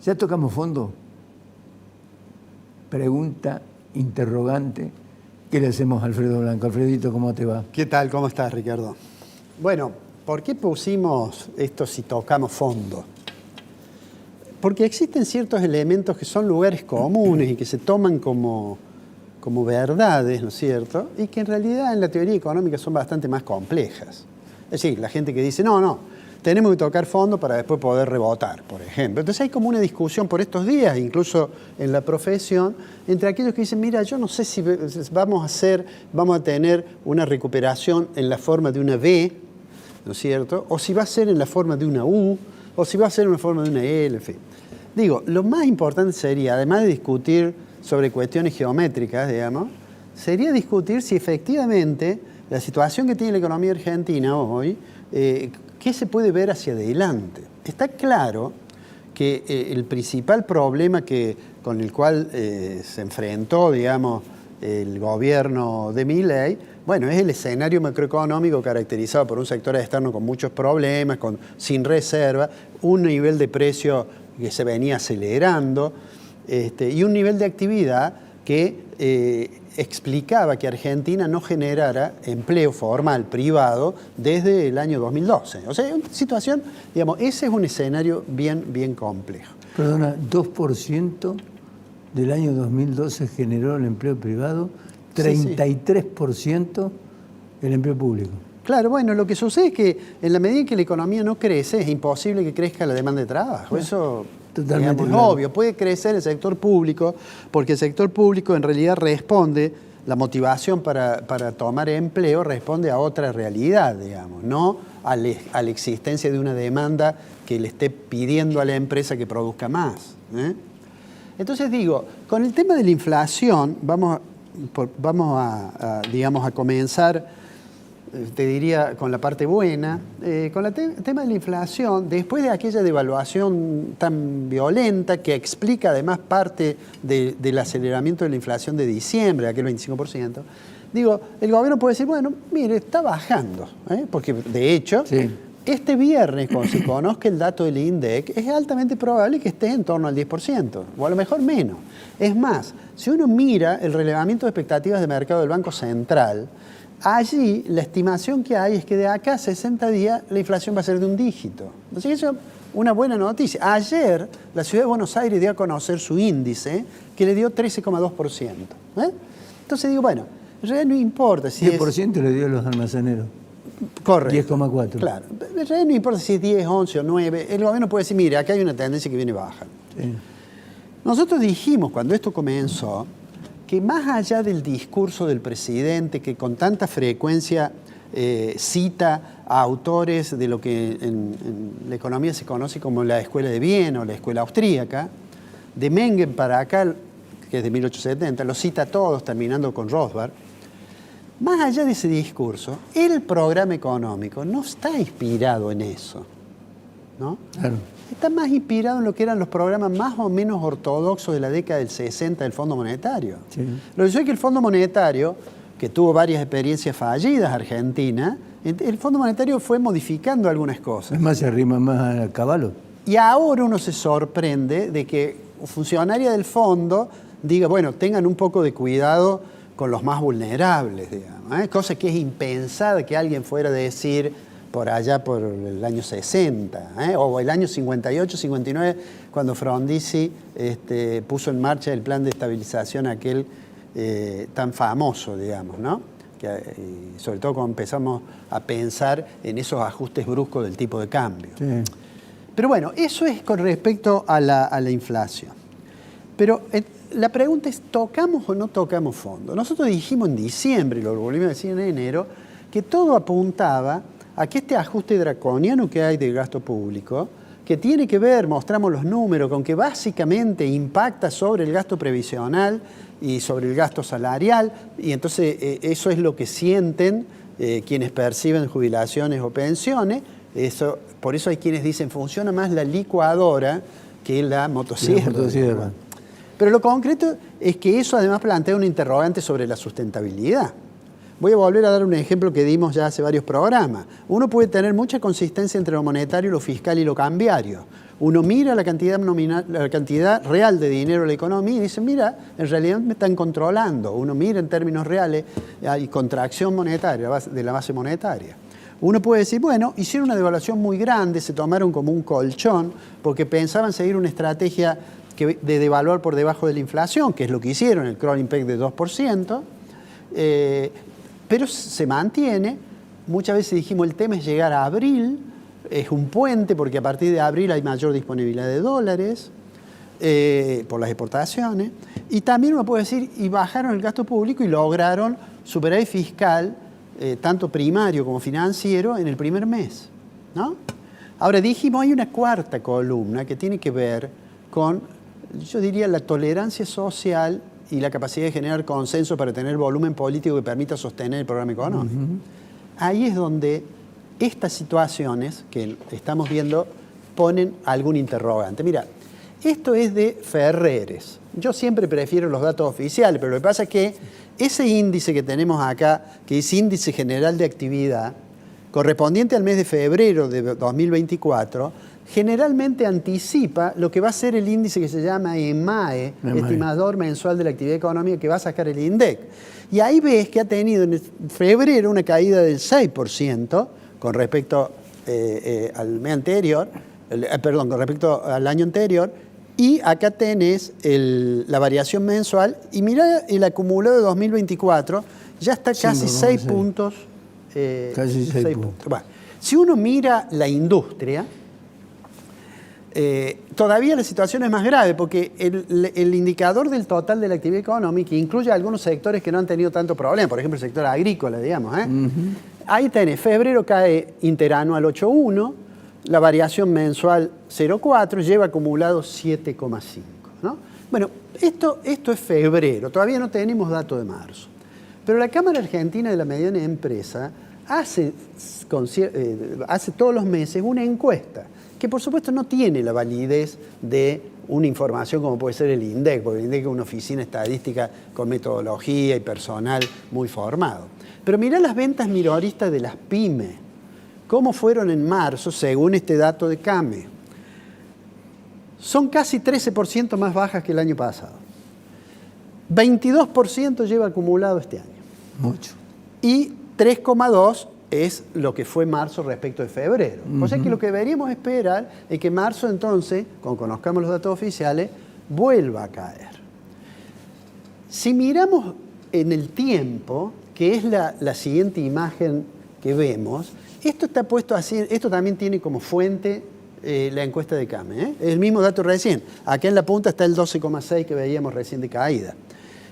¿Ya tocamos fondo? Pregunta, interrogante. ¿Qué le hacemos a Alfredo Blanco? Alfredito, ¿cómo te va? ¿Qué tal? ¿Cómo estás, Ricardo? Bueno, ¿por qué pusimos esto si tocamos fondo? Porque existen ciertos elementos que son lugares comunes y que se toman como verdades, ¿no es cierto? Y que en realidad en la teoría económica son bastante más complejas. Es decir, la gente que dice, no, tenemos que tocar fondo para después poder rebotar, por ejemplo. Entonces hay como una discusión por estos días, incluso en la profesión, entre aquellos que dicen, mira, yo no sé si vamos a tener una recuperación en la forma de una V, ¿no es cierto? O si va a ser en la forma de una U, o si va a ser en la forma de una L, en fin. Digo, lo más importante sería, además de discutir sobre cuestiones geométricas, digamos, sería discutir si efectivamente la situación que tiene la economía argentina hoy, ¿qué se puede ver hacia adelante? Está claro que el principal problema con el cual se enfrentó, digamos, el gobierno de Milei, bueno, es el escenario macroeconómico caracterizado por un sector externo con muchos problemas, sin reserva, un nivel de precio que se venía acelerando y un nivel de actividad que explicaba que Argentina no generara empleo formal privado desde el año 2012. O sea, una situación, digamos, ese es un escenario bien complejo. Perdona, 2% del año 2012 generó el empleo privado, 33% el empleo público. Claro, bueno, lo que sucede es que en la medida en que la economía no crece, es imposible que crezca la demanda de trabajo. Eso totalmente es obvio. Puede crecer el sector público, porque el sector público en realidad responde, la motivación para tomar empleo responde a otra realidad, digamos, no a la existencia de una demanda que le esté pidiendo a la empresa que produzca más. Entonces digo, con el tema de la inflación, vamos a comenzar, te diría, con la parte buena. Con el tema de la inflación, después de aquella devaluación tan violenta que explica además parte del aceleramiento de la inflación de diciembre, aquel 25%, digo, el gobierno puede decir, bueno, mire, está bajando, porque de hecho, sí, este viernes, cuando se conozca el dato del INDEC, es altamente probable que esté en torno al 10%, o a lo mejor menos. Es más, si uno mira el relevamiento de expectativas de mercado del Banco Central, allí la estimación que hay es que de acá a 60 días la inflación va a ser de un dígito. Entonces eso es una buena noticia. Ayer la Ciudad de Buenos Aires dio a conocer su índice que le dio 13,2%. Entonces digo, bueno, en realidad no importa si 10% le dio a los almaceneros. Correcto. 10,4. Claro. En realidad no importa si es 10, 11 o 9. El gobierno puede decir, mire, acá hay una tendencia que viene baja. Sí. Nosotros dijimos cuando esto comenzó que más allá del discurso del presidente que con tanta frecuencia cita a autores de lo que en la economía se conoce como la Escuela de Viena o la Escuela Austríaca, de Mengen para acá, que es de 1870, los cita a todos, terminando con Rothbard. Más allá de ese discurso, el programa económico no está inspirado en eso, ¿no? Claro. Está más inspirado en lo que eran los programas más o menos ortodoxos de la década del 60 del Fondo Monetario. Sí. Lo que sucede es que el Fondo Monetario, que tuvo varias experiencias fallidas Argentina, el Fondo Monetario fue modificando algunas cosas. Es más, se arrima más a caballo. Y ahora uno se sorprende de que funcionaria del fondo diga, bueno, tengan un poco de cuidado con los más vulnerables, digamos, cosa que es impensada que alguien fuera a decir por allá por el año 60, o el año 58, 59, cuando Frondizi puso en marcha el plan de estabilización aquel tan famoso, digamos, ¿no? Sobre todo cuando empezamos a pensar en esos ajustes bruscos del tipo de cambio. Sí. Pero bueno, eso es con respecto a la inflación. Pero la pregunta es, ¿tocamos o no tocamos fondo? Nosotros dijimos en diciembre, y lo volvimos a decir en enero, que todo apuntaba a que este ajuste draconiano que hay del gasto público, que tiene que ver, mostramos los números, con que básicamente impacta sobre el gasto previsional y sobre el gasto salarial, y entonces eso es lo que sienten quienes perciben jubilaciones o pensiones. Por eso hay quienes dicen, funciona más la licuadora que la motosierra. Pero lo concreto es que eso además plantea una interrogante sobre la sustentabilidad. Voy a volver a dar un ejemplo que dimos ya hace varios programas. Uno puede tener mucha consistencia entre lo monetario, lo fiscal y lo cambiario. Uno mira la cantidad nominal, la cantidad real de dinero en la economía y dice, mira, en realidad me están controlando. Uno mira en términos reales, hay contracción monetaria de la base monetaria. Uno puede decir, bueno, hicieron una devaluación muy grande, se tomaron como un colchón, porque pensaban seguir una estrategia de devaluar por debajo de la inflación, que es lo que hicieron, el crawling peg de 2%, pero se mantiene. Muchas veces dijimos, el tema es llegar a abril, es un puente, porque a partir de abril hay mayor disponibilidad de dólares por las exportaciones, y también uno puede decir, y bajaron el gasto público y lograron superávit fiscal, tanto primario como financiero, en el primer mes, ¿no? Ahora dijimos, hay una cuarta columna que tiene que ver con, yo diría, la tolerancia social y la capacidad de generar consenso para tener volumen político que permita sostener el programa económico. Ahí es donde estas situaciones que estamos viendo ponen algún interrogante. Mira, esto es de Ferreres. Yo siempre prefiero los datos oficiales, pero lo que pasa es que ese índice que tenemos acá, que es índice general de actividad, correspondiente al mes de febrero de 2024, generalmente anticipa lo que va a ser el índice que se llama EMAE, estimador mensual de la actividad económica, que va a sacar el INDEC. Y ahí ves que ha tenido en febrero una caída del 6% con respecto al mes anterior, con respecto al año anterior, y acá tenés la variación mensual, y mira el acumulado de 2024, ya está casi 6 puntos. Casi 6 puntos. Bueno, si uno mira la industria, todavía la situación es más grave, porque el indicador del total de la actividad económica incluye algunos sectores que no han tenido tanto problema, por ejemplo el sector agrícola, digamos. Ahí tenés, febrero cae interanual 8,1, la variación mensual 0,4, lleva acumulado 7,5, ¿no? Bueno, esto es febrero, todavía no tenemos datos de marzo. Pero la Cámara Argentina de la Mediana Empresa hace todos los meses una encuesta, que por supuesto no tiene la validez de una información como puede ser el INDEC, porque el INDEC es una oficina estadística con metodología y personal muy formado. Pero mirá las ventas minoristas de las pymes, cómo fueron en marzo según este dato de CAME. Son casi 13% más bajas que el año pasado. 22% lleva acumulado este año. Mucho. Y 3,2% es lo que fue marzo respecto de febrero. O sea que lo que deberíamos esperar es que marzo entonces, cuando conozcamos los datos oficiales, vuelva a caer. Si miramos en el tiempo, que es la siguiente imagen que vemos, esto está puesto así, esto también tiene como fuente la encuesta de CAME, el mismo dato recién. Acá en la punta está el 12,6 que veíamos recién de caída.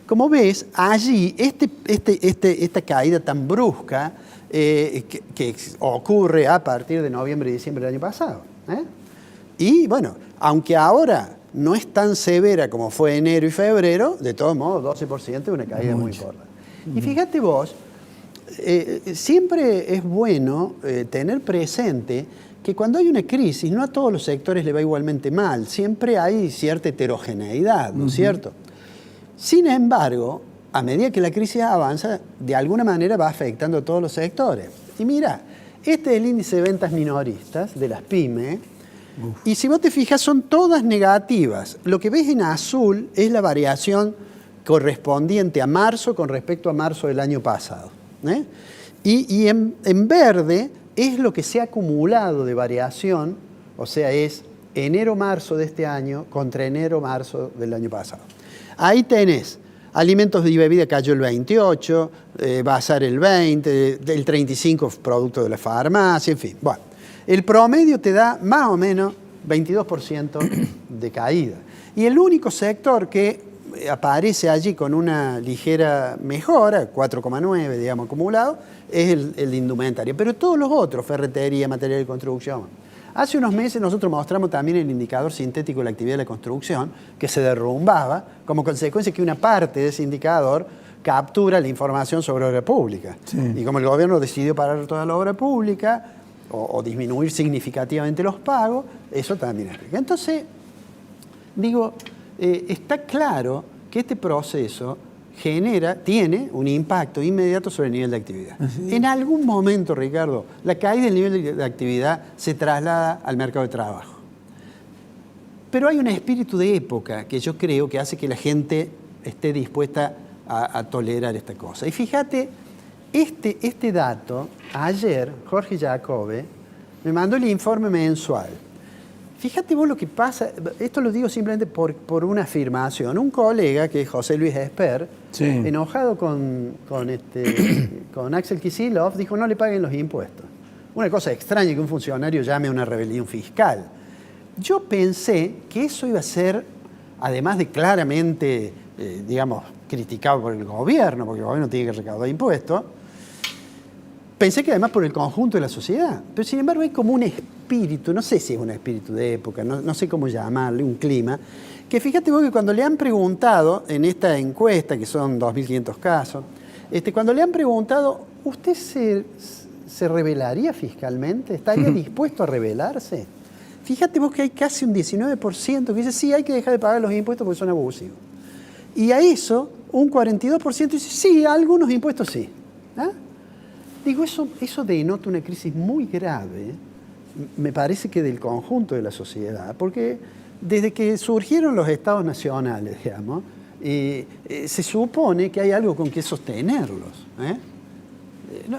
Como ves, allí esta caída tan brusca que ocurre a partir de noviembre y diciembre del año pasado. Y bueno, aunque ahora no es tan severa como fue enero y febrero, de todos modos 12% es una caída muy corta. Y fíjate vos, siempre es bueno tener presente que cuando hay una crisis, no a todos los sectores le va igualmente mal, siempre hay cierta heterogeneidad, ¿no es cierto? Sin embargo, a medida que la crisis avanza, de alguna manera va afectando a todos los sectores. Y mira, este es el índice de ventas minoristas de las pymes, y si vos te fijas son todas negativas. Lo que ves en azul es la variación correspondiente a marzo con respecto a marzo del año pasado. Y en verde es lo que se ha acumulado de variación, o sea, es enero-marzo de este año contra enero-marzo del año pasado. Ahí tenés, alimentos y bebida cayó el 28, bazar el 20, el 35 producto de la farmacia, en fin. Bueno, el promedio te da más o menos 22% de caída. Y el único sector que aparece allí con una ligera mejora, 4,9 digamos acumulado, es el indumentario. Pero todos los otros, ferretería, material de construcción. Hace unos meses nosotros mostramos también el indicador sintético de la actividad de la construcción, que se derrumbaba como consecuencia que una parte de ese indicador captura la información sobre obra pública. Sí. Y como el gobierno decidió parar toda la obra pública o disminuir significativamente los pagos, eso también explica. Entonces, digo, está claro que este proceso tiene un impacto inmediato sobre el nivel de actividad. ¿Sí? En algún momento, Ricardo, la caída del nivel de actividad se traslada al mercado de trabajo. Pero hay un espíritu de época que yo creo que hace que la gente esté dispuesta a tolerar esta cosa. Y fíjate, este dato, ayer Jorge Jacobe me mandó el informe mensual. Fíjate vos lo que pasa, esto lo digo simplemente por una afirmación. Un colega, que es José Luis Esper, Sí. enojado con Axel Kicillof, dijo no le paguen los impuestos. Una cosa extraña que un funcionario llame a una rebelión fiscal. Yo pensé que eso iba a ser, además de claramente, digamos, criticado por el gobierno, porque el gobierno tiene que recaudar impuestos, pensé que además por el conjunto de la sociedad. Pero sin embargo hay como un espíritu, no sé si es un espíritu de época, no sé cómo llamarle, un clima, que fíjate vos que cuando le han preguntado en esta encuesta, que son 2.500 casos, cuando le han preguntado, ¿usted se rebelaría fiscalmente? ¿Estaría dispuesto a rebelarse? Fíjate vos que hay casi un 19% que dice, sí, hay que dejar de pagar los impuestos porque son abusivos. Y a eso, un 42% dice, sí, a algunos impuestos sí. ¿Ah? Digo, eso denota una crisis muy grave, me parece que del conjunto de la sociedad, porque desde que surgieron los estados nacionales, digamos, se supone que hay algo con que sostenerlos.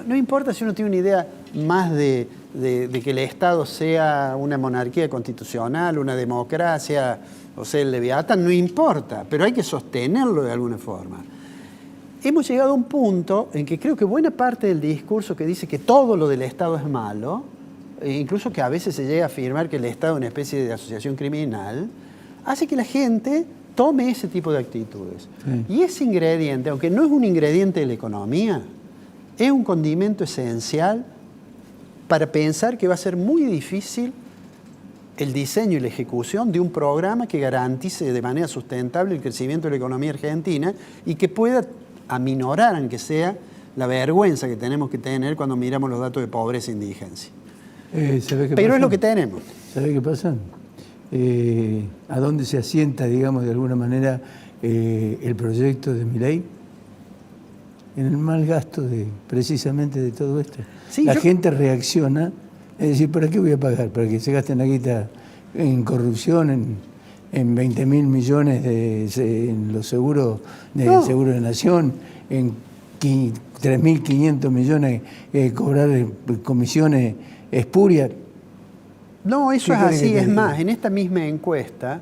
No importa si uno tiene una idea más de que el Estado sea una monarquía constitucional, una democracia, o sea, el Leviatán, no importa, pero hay que sostenerlo de alguna forma. Hemos llegado a un punto en que creo que buena parte del discurso que dice que todo lo del Estado es malo, e incluso que a veces se llega a afirmar que el Estado es una especie de asociación criminal, hace que la gente tome ese tipo de actitudes. Sí. Y ese ingrediente, aunque no es un ingrediente de la economía, es un condimento esencial para pensar que va a ser muy difícil el diseño y la ejecución de un programa que garantice de manera sustentable el crecimiento de la economía argentina y que pueda aminorar, aunque sea, la vergüenza que tenemos que tener cuando miramos los datos de pobreza e indigencia. Pero es lo que tenemos. ¿Sabe qué pasa? ¿A dónde se asienta, digamos, de alguna manera el proyecto de Milei? En el mal gasto precisamente de todo esto. Sí, la gente reacciona, es decir, ¿para qué voy a pagar? ¿Para que se gasten la guita en corrupción, en 20.000 millones en los seguros seguro de nación, en 3.500 millones cobrar comisiones espurias? No, eso es así. Es más, en esta misma encuesta,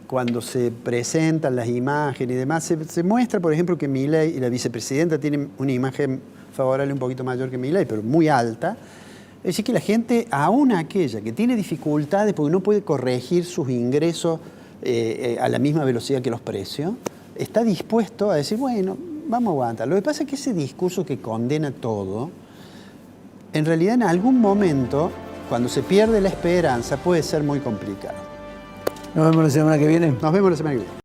cuando se presentan las imágenes y demás, se muestra, por ejemplo, que Milei y la vicepresidenta tienen una imagen favorable un poquito mayor que Milei, pero muy alta. Es decir, que la gente, aún aquella que tiene dificultades porque no puede corregir sus ingresos a la misma velocidad que los precios, está dispuesto a decir, bueno, vamos a aguantar. Lo que pasa es que ese discurso que condena todo, en realidad en algún momento, cuando se pierde la esperanza, puede ser muy complicado. Nos vemos la semana que viene. Nos vemos la semana que viene.